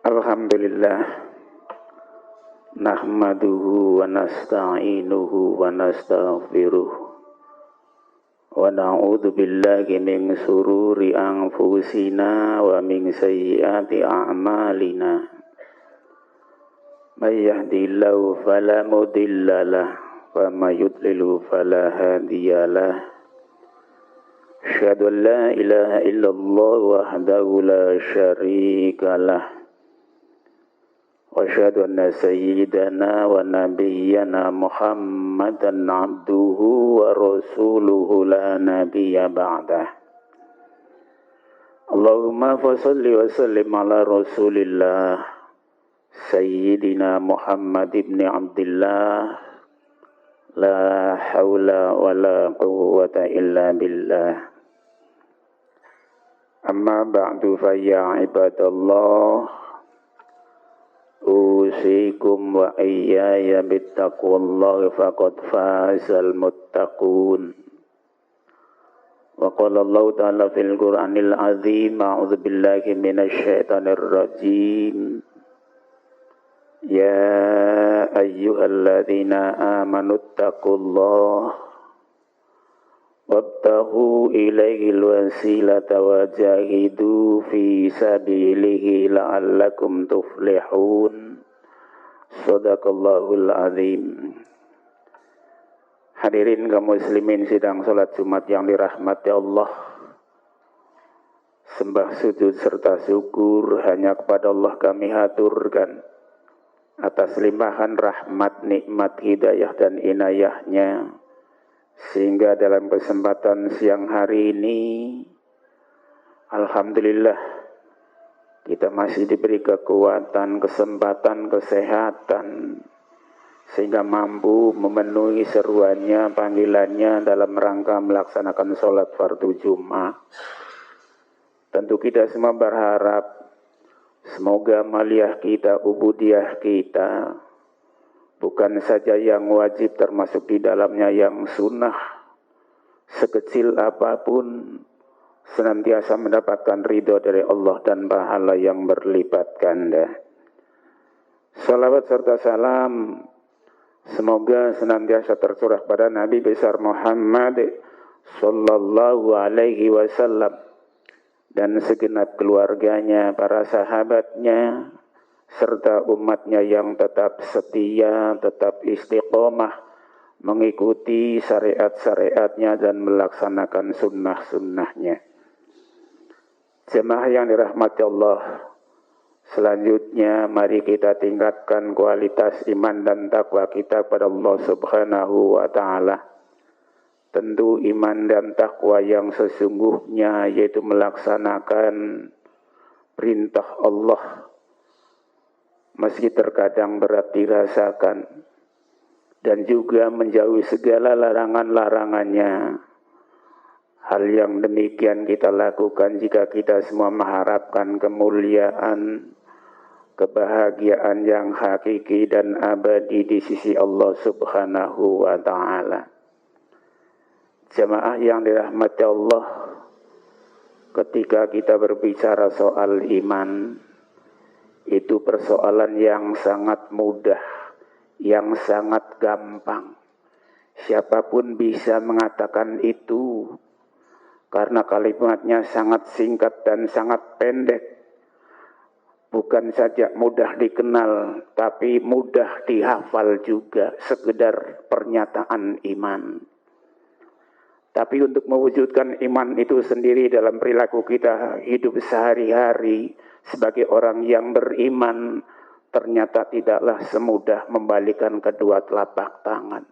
Alhamdulillah nahmaduhu wa nasta'inuhu wa nastaghfiruh wa na'udzu billahi min sururi anfusina wa min sayyiati a'malina may yahdihillahu fala mudhillalah wa may yudlil fala hadiyalah. Asyhadu an la ilaha illallah wahdahu la syarikalah wa asyhadu anna sayyidana wa nabiyyana Muhammadan abduhu wa rasuluhu la nabiyya ba'dah. Allahumma fasholli wa sallim ala rasulillah sayyidina Muhammad ibn Abdillah la hawla wa la quwwata illa billah. Amma ba'du fa ya ibadallah usikum wa iyaya bittaqwallahi faqad fazal muttaqun. Wa qala Allah ta'ala fil Qur'anil azim a'udzu billahi minasy syaithanir rajim. Ya ayyuhalladzina amanu taqullaha wabtaghu ilaihil wasilata wajahidu fi sabilihi la'allakum tuflihun. Shadaqallahul azim. Hadirin kaum muslimin sidang salat Jumat yang dirahmati Allah. Sembah sujud serta syukur hanya kepada Allah kami haturkan atas limpahan rahmat, nikmat, hidayah dan inayahnya, sehingga dalam kesempatan siang hari ini alhamdulillah kita masih diberi kekuatan, kesempatan, kesehatan sehingga mampu memenuhi seruannya, panggilannya dalam rangka melaksanakan sholat fardu Jumat. Tentu kita semua berharap semoga maliyah kita, ubudiyah kita bukan saja yang wajib termasuk di dalamnya yang sunnah, sekecil apapun senantiasa mendapatkan ridho dari Allah dan pahala yang berlipat ganda. Salawat serta salam semoga senantiasa tercurah pada Nabi besar Muhammad sallallahu alaihi wasallam dan segenap keluarganya, para sahabatnya, serta umatnya yang tetap setia, tetap istiqomah mengikuti syariat-syariatnya dan melaksanakan sunnah-sunnahnya. Jemaah yang dirahmati Allah, selanjutnya mari kita tingkatkan kualitas iman dan takwa kita pada Allah Subhanahu wa ta'ala. Tentu iman dan takwa yang sesungguhnya yaitu melaksanakan perintah Allah meski terkadang berat dirasakan, dan juga menjauhi segala larangan-larangannya. Hal yang demikian kita lakukan jika kita semua mengharapkan kemuliaan, kebahagiaan yang hakiki dan abadi di sisi Allah Subhanahu wa ta'ala. Jemaah yang dirahmati Allah, ketika kita berbicara soal iman, itu persoalan yang sangat mudah, yang sangat gampang. Siapapun bisa mengatakan itu, karena kalimatnya sangat singkat dan sangat pendek. Bukan saja mudah dikenal, tapi mudah dihafal juga, sekedar pernyataan iman. Tapi untuk mewujudkan iman itu sendiri dalam perilaku kita hidup sehari-hari sebagai orang yang beriman, ternyata tidaklah semudah membalikan kedua telapak tangan.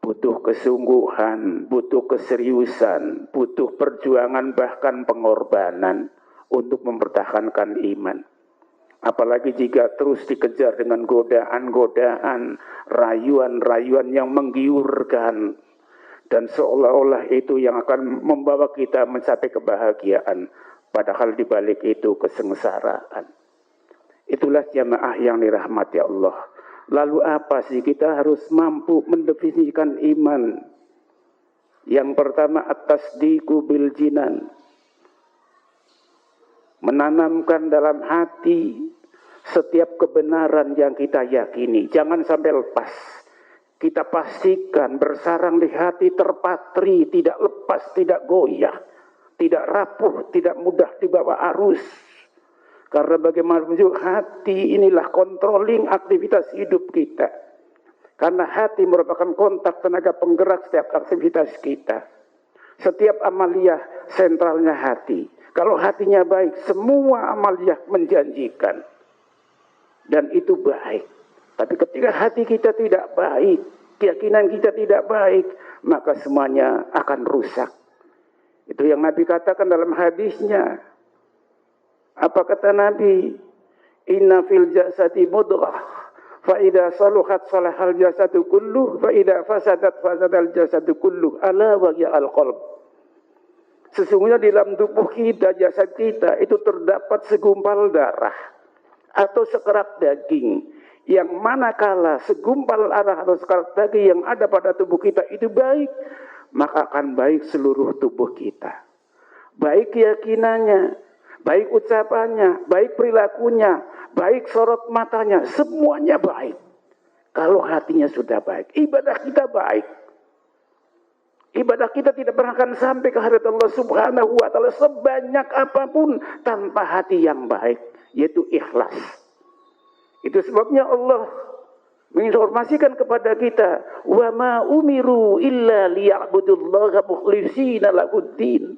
Butuh kesungguhan, butuh keseriusan, butuh perjuangan bahkan pengorbanan untuk mempertahankan iman. Apalagi jika terus dikejar dengan godaan-godaan, rayuan-rayuan yang menggiurkan, dan seolah-olah itu yang akan membawa kita mencapai kebahagiaan, padahal di balik itu kesengsaraan. Itulah jamaah yang dirahmati Allah. Lalu apa sih kita harus mampu mendefinisikan iman? Yang pertama, at-tasdiqu bil jinan, menanamkan dalam hati setiap kebenaran yang kita yakini. Jangan sampai lepas. Kita pastikan bersarang di hati, terpatri, tidak lepas, tidak goyah, tidak rapuh, tidak mudah dibawa arus. Karena bagaimanapun hati inilah controlling aktivitas hidup kita. Karena hati merupakan kontak tenaga penggerak setiap aktivitas kita. Setiap amaliyah sentralnya hati. Kalau hatinya baik, semua amaliyah menjanjikan. Dan itu baik. Tapi ketika hati kita tidak baik, keyakinan kita tidak baik, maka semuanya akan rusak. Itu yang Nabi katakan dalam hadisnya. Apa kata Nabi? Inna fil jasadi mudghah, fa idza saluhat salahal jasadu kulluh, fa idza fasadat fasadal jasadu kulluh. Ala wa hiya al-qalb. Sesungguhnya di dalam tubuh kita, jasad kita itu terdapat segumpal darah atau sekerat daging. Yang manakala segumpal darah atau sekerat daging yang ada pada tubuh kita itu baik, maka akan baik seluruh tubuh kita. Baik keyakinannya, baik ucapannya, baik perilakunya, baik sorot matanya, semuanya baik. Kalau hatinya sudah baik, ibadah kita baik. Ibadah kita tidak pernah akan sampai ke hadirat Allah Subhanahu wa taala sebanyak apapun tanpa hati yang baik, yaitu ikhlas. Itu sebabnya Allah menginformasikan kepada kita, wa ma umiru illa liya'budullaha mukhlishina lahuddin.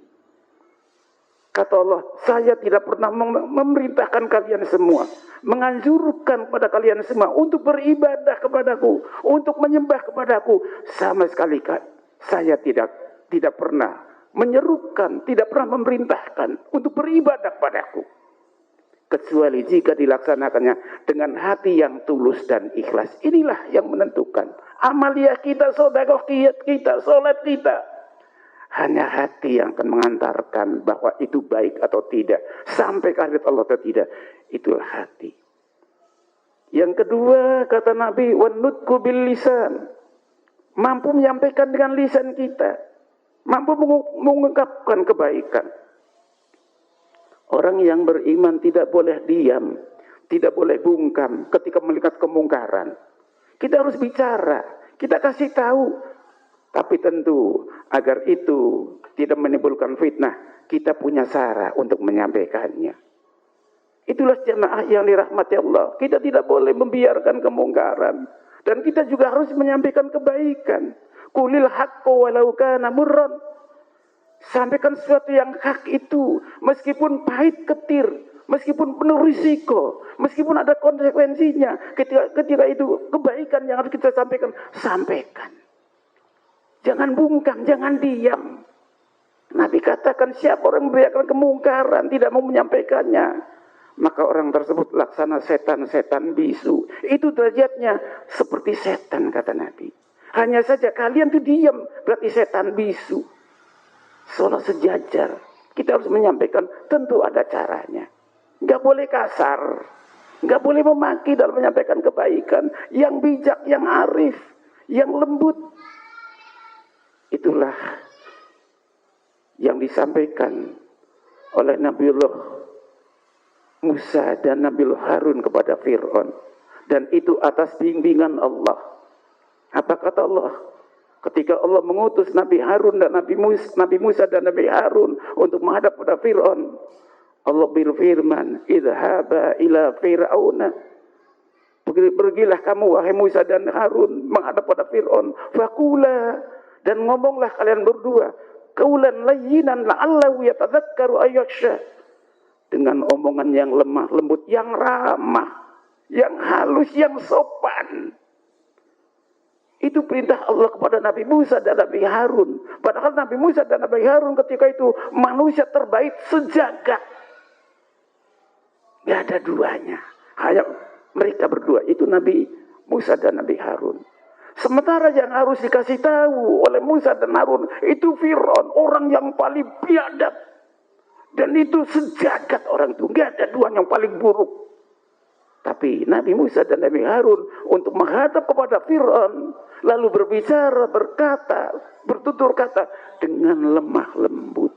Kata Allah, saya tidak pernah memerintahkan kalian semua, menganjurkan kepada kalian semua untuk beribadah kepadaku, untuk menyembah kepadaku. Sama sekali saya tidak pernah menyerukan, tidak pernah memerintahkan untuk beribadah kepadaku. Kecuali jika dilaksanakannya dengan hati yang tulus dan ikhlas. Inilah yang menentukan. Amaliyah kita, sedekah kita, salat kita. Hanya hati yang akan mengantarkan bahwa itu baik atau tidak. Sampai ke hadirat Allah atau tidak. Itulah hati. Yang kedua, kata Nabi, wanutku bil lisan. Mampu menyampaikan dengan lisan kita. Mampu mengungkapkan kebaikan. Orang yang beriman tidak boleh diam, tidak boleh bungkam ketika melihat kemungkaran. Kita harus bicara, kita kasih tahu. Tapi tentu agar itu tidak menimbulkan fitnah, kita punya cara untuk menyampaikannya. Itulah jemaah yang dirahmati Allah. Kita tidak boleh membiarkan kemungkaran. Dan kita juga harus menyampaikan kebaikan. Qulil haqqo walau kana murran. Sampaikan sesuatu yang hak itu, meskipun pahit ketir, meskipun penuh risiko, meskipun ada konsekuensinya. Ketika itu kebaikan yang harus kita sampaikan, sampaikan. Jangan bungkam, jangan diam. Nabi katakan siapa orang membiarkan kemungkaran, tidak mau menyampaikannya, maka orang tersebut laksana setan-setan bisu. Itu derajatnya seperti setan, kata Nabi. Hanya saja kalian tuh diam, berarti setan bisu. Sholat sejajar. Kita harus menyampaikan, tentu ada caranya. Nggak boleh kasar. Nggak boleh memaki dalam menyampaikan kebaikan. Yang bijak, yang arif, yang lembut. Itulah yang disampaikan oleh Nabiullah Musa dan Nabiullah Harun kepada Fir'aun. Dan itu atas bimbingan Allah. Apa kata Allah? Ketika Allah mengutus Nabi Harun dan Nabi Musa dan Nabi Harun untuk menghadap pada Fir'aun, Allah berfirman, idhaba ila fir'auna. Pergilah kamu wahai Musa dan Harun menghadap pada Fir'aun. Faqula, dan ngomonglah kalian berdua, qaulan layyinan la'allahu yatadzakkaru ayyakhsha. Dengan omongan yang lemah lembut, yang ramah, yang halus, yang sopan. Itu perintah Allah kepada Nabi Musa dan Nabi Harun. Padahal Nabi Musa dan Nabi Harun ketika itu manusia terbaik sejagat. Gak ada duanya. Hanya mereka berdua. Itu Nabi Musa dan Nabi Harun. Sementara yang harus dikasih tahu oleh Musa dan Harun itu Fir'aun, orang yang paling biadab. Dan itu sejagat orang itu. Gak ada dua yang paling buruk. Tapi Nabi Musa dan Nabi Harun untuk menghadap kepada Fir'aun, lalu berbicara, berkata, bertutur kata dengan lemah lembut.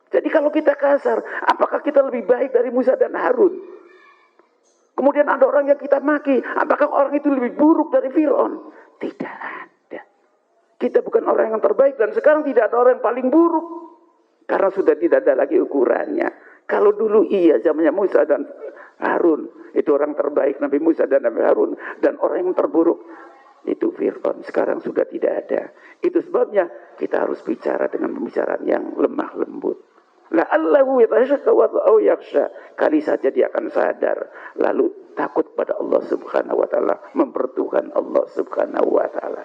Jadi kalau kita kasar, apakah kita lebih baik dari Musa dan Harun? Kemudian ada orang yang kita maki, apakah orang itu lebih buruk dari Fir'aun? Tidak ada. Kita bukan orang yang terbaik dan sekarang tidak ada orang yang paling buruk. Karena sudah tidak ada lagi ukurannya. Kalau dulu iya zamannya Musa dan Harun, itu orang terbaik Nabi Musa dan Nabi Harun. Dan orang yang terburuk itu Fir'aun. Sekarang sudah tidak ada. Itu sebabnya kita harus bicara dengan pembicaraan yang lemah lembut. La'allahu yatashakka wa yakhsha. Kali saja dia akan sadar, lalu takut pada Allah Subhanahu wa taala, mempertuhan Allah Subhanahu wa taala.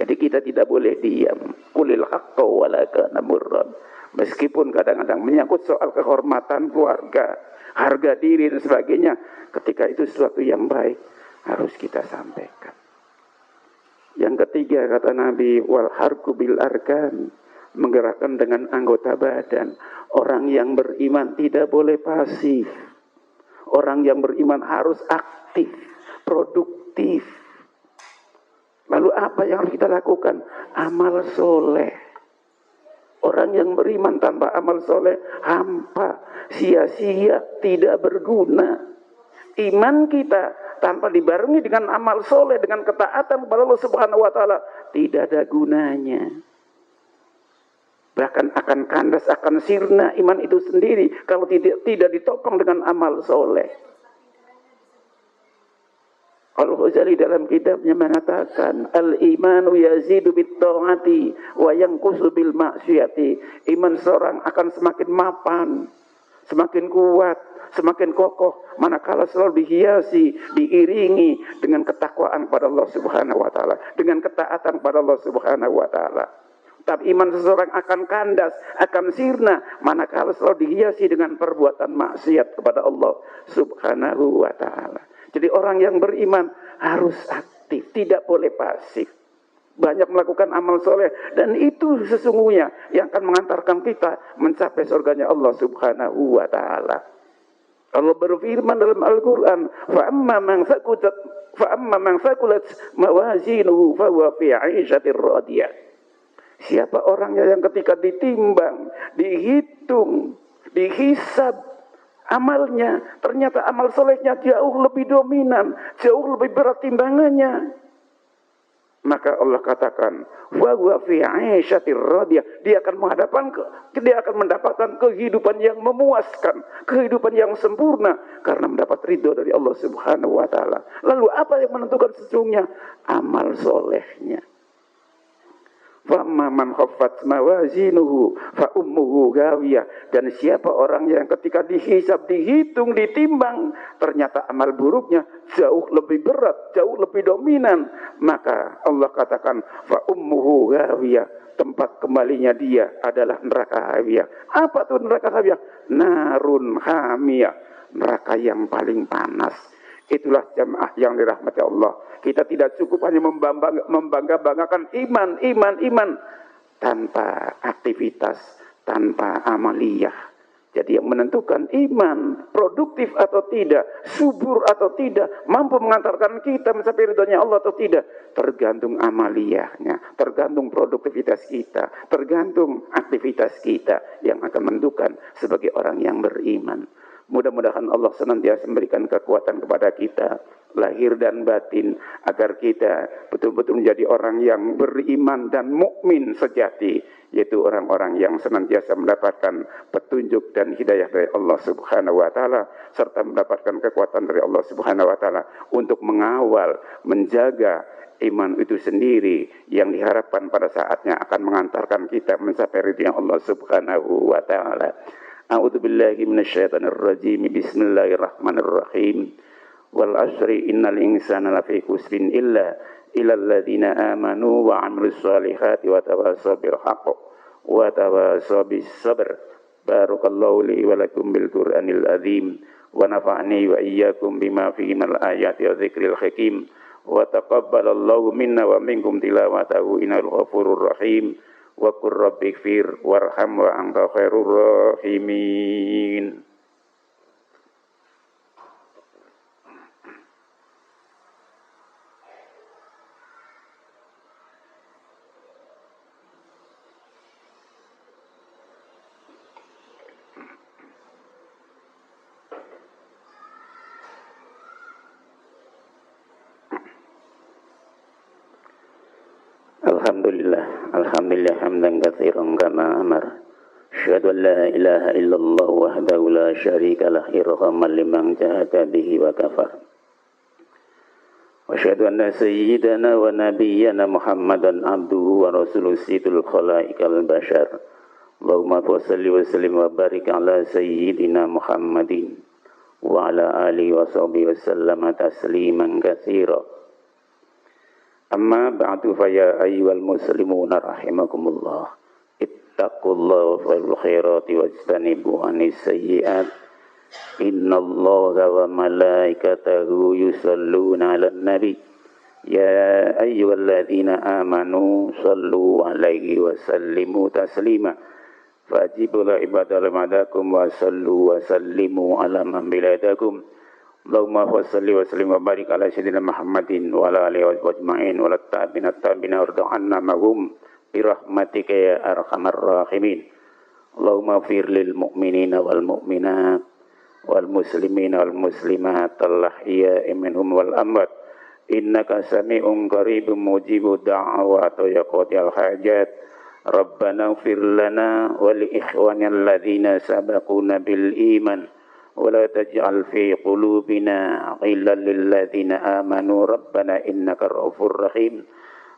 Jadi kita tidak boleh diam. Qulil haqqa wa la kana murran. Meskipun kadang-kadang menyangkut soal kehormatan keluarga, harga diri dan sebagainya, ketika itu sesuatu yang baik harus kita sampaikan. Yang ketiga kata Nabi, wal harku bil arkan, menggerakkan dengan anggota badan. Orang yang beriman tidak boleh pasif. Orang yang beriman harus aktif, produktif. Lalu apa yang harus kita lakukan? Amal soleh. Orang yang beriman tanpa amal soleh hampa, sia-sia, tidak berguna. Iman kita tanpa dibarengi dengan amal soleh, dengan ketaatan kepada Allah Subhanahu wa taala, tidak ada gunanya. Bahkan akan kandas, akan sirna iman itu sendiri kalau tidak ditopang dengan amal soleh. Al-Ghazali dalam kitabnya mengatakan, al-imanu yazidu bit-ta'ati wa yanqusu bil ma'siyati. Iman seorang akan semakin mapan, semakin kuat, semakin kokoh manakala selalu dihiasi, diiringi dengan ketakwaan kepada Allah Subhanahu wa taala, dengan ketaatan kepada Allah Subhanahu wa taala. Tapi iman seseorang akan kandas, akan sirna manakala selalu dihiasi dengan perbuatan maksiat kepada Allah Subhanahu wa taala. Jadi orang yang beriman harus aktif, tidak boleh pasif. Banyak melakukan amal soleh dan itu sesungguhnya yang akan mengantarkan kita mencapai surganya Allah Subhanahu wa taala. Allah berfirman dalam Al-Qur'an, fa amma man thaqulat mawazinuhu fa huwa fi 'ishatir radiyah. Siapa orangnya yang ketika ditimbang, dihitung, dihisab amalnya, ternyata amal solehnya jauh lebih dominan, jauh lebih berat timbangannya. Maka Allah katakan, wa huwa fi 'ishatir radiyah. Dia akan mendapatkan kehidupan yang memuaskan, kehidupan yang sempurna karena mendapat ridho dari Allah Subhanahu wa taala. Lalu apa yang menentukan sesungguhnya? Amal solehnya. Famma man khaffat mawazinuhu fa ummuhu ghawiyah. Dan siapa orang yang ketika dihisab, dihitung, ditimbang, ternyata amal buruknya jauh lebih berat, jauh lebih dominan, maka Allah katakan fa ummuhu ghawiyah, tempat kembalinya dia adalah neraka hawiyah. Apa tuh neraka hawiyah? Narun hamiyah, neraka yang paling panas. Itulah jamaah yang dirahmati Allah. Kita tidak cukup hanya membangga-banggakan iman tanpa aktivitas, tanpa amaliyah. Jadi yang menentukan iman, produktif atau tidak, subur atau tidak, mampu mengantarkan kita mencapai ridhonya Allah atau tidak, tergantung amaliyahnya, tergantung produktivitas kita, tergantung aktivitas kita yang akan menentukan sebagai orang yang beriman. Mudah-mudahan Allah senantiasa memberikan kekuatan kepada kita, lahir dan batin, agar kita betul-betul menjadi orang yang beriman dan mukmin sejati, yaitu orang-orang yang senantiasa mendapatkan petunjuk dan hidayah dari Allah Subhanahu wa taala, serta mendapatkan kekuatan dari Allah Subhanahu wa taala untuk mengawal, menjaga iman itu sendiri yang diharapkan pada saatnya akan mengantarkan kita mencapai ridha Allah Subhanahu wa taala. A'udzu billahi minasyaitonir rajim. Bismillahirrahmanirrahim. Wal 'asri innal insana lafi khusrin illa illalladzina amanu wa 'amilus solihati wa tawassaw bil haqq wa tawassaw bis sabr. Barakallahu li wa lakum bil Qur'anil azim wa nafa'ani wa iyyakum bima fihi minal ayati wa dzikril hakim wa taqabbalallahu minna wa minkum tilawatahu innal ghafurur rahim. Wa qur rabbighfir warham wa anta khairur rahimin. Alhamdulillah hamdan katsiran kama amar. Asyhadu an la ilaha illallah wahdahu la syarika lah irhaman liman jahada bihi wa kafar. Wa asyhadu anna sayyidana wa nabiyyana Muhammadan abduhu wa rasuluhu sayyidul khalaiqal bashar. Allahumma shalli wa sallim wa barik ala sayyidina Muhammadin wa ala alihi wa sahbihi wa sallama tasliman katsira. Amma ba'du fa ya ayyuhal muslimuna rahimakumullah. Ittaqullaha wal khairati wajtanibu anis sayyi'at. Innallaha wa malaikatahu yusalluna 'alan nabi. Ya ayyuhalladzina amanu sallu 'alaihi wa sallimu taslima. Fajibu la ibadal madakum wa sallu wa sallimu 'ala man biladakum. Allahumma salli wa sallim wa barik ala sayyidina Muhammadin wa ala alihi wa sahbihi ajma'in wa la tabi'ina warda anna mahum bi rahmatika ya arhamar rahimin. Allahumma fir lil mu'minina wal mu'minat wal muslimina wal muslimat al-ahya'i minhum wal amwat innaka sami'un qaribun mujibud da'awat ya qadiyal hajat. Rabbana ighfir lana wa li ikhwanina alladhina sabaquna bil iman ولا تجعل في قلوبنا غلا للذين آمنوا ربنا إنك رؤوف رحيم.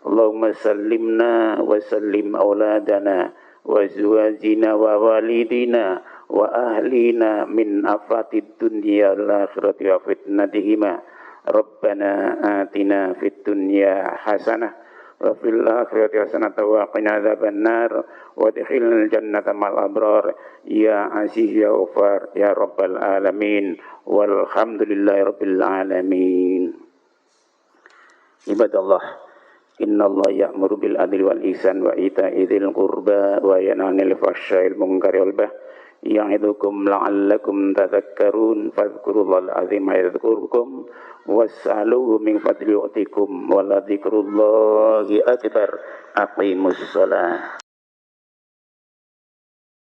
اللهم سلمنا وسلم أولادنا وزواجنا ووالدينا وأهلنا من آفات الدنيا والآخرة وفتنتهما. ربنا آتنا في الدنيا حسنة وفي الآخرة حسنة وقنا عذاب النار وادخلنا الجنة مع الأبرار يا عزيز يا غفار يا رب العالمين والحمد لله رب العالمين. عباد الله إن الله يأمر بالعدل والإحسان وإيتاء ذي القربى وينهى عن الفحشاء والمنكر والبغي يعظكم لعلكم تذكرون فاذكروا الله العظيم يذكركم واسألوه من فضله يؤتكم ولذكر الله أكبر. أقيموا الصلاة.